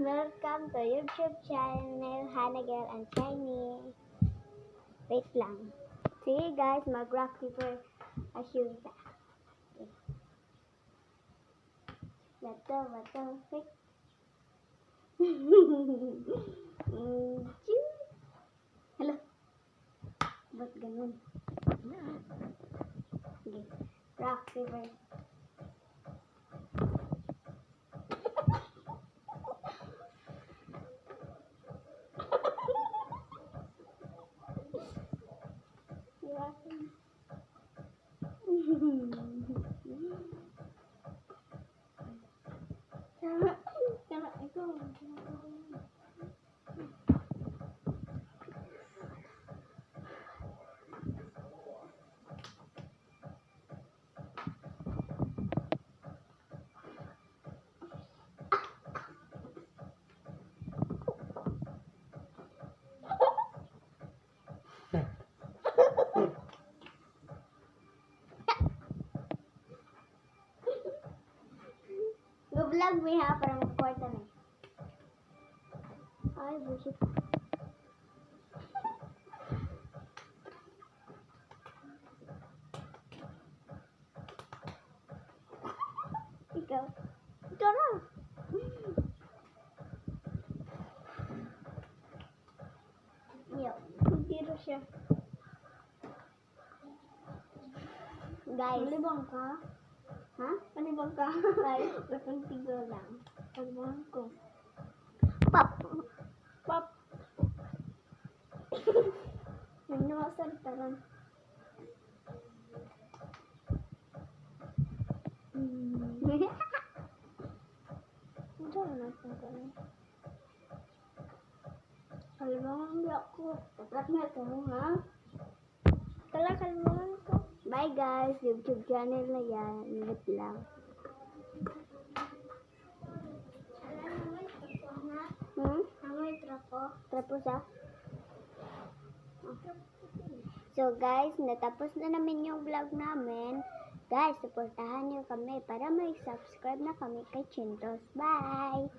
Welcome to YouTube channel, Hannah Girl and Shiny. Wait lang. Sige guys, mag-rock paper shoot. Okay. Bato. Wait. Hello. Ba't ganun? Sige. Rock paper. Vlog mo ha, parang kwarta na. Ay, bullshit. Ikaw na. Yo, tiro siya. Guys. Malibang ka? Ha? Malibang ka? Ay, napantigo lang. Malibang ko. Pop! Nagnawasan taran. Diyan natin ka na. Kalmangan ako. Tatrat na ito, ha? Kalmangan ko. Bye guys, YouTube channel na yan. Ingat lang. Amoy trapo. Trapo siya? So guys, natapos na namin yung vlog namin. Guys, supportahan nyo kami para may subscribe na kami kay Chintos. Bye!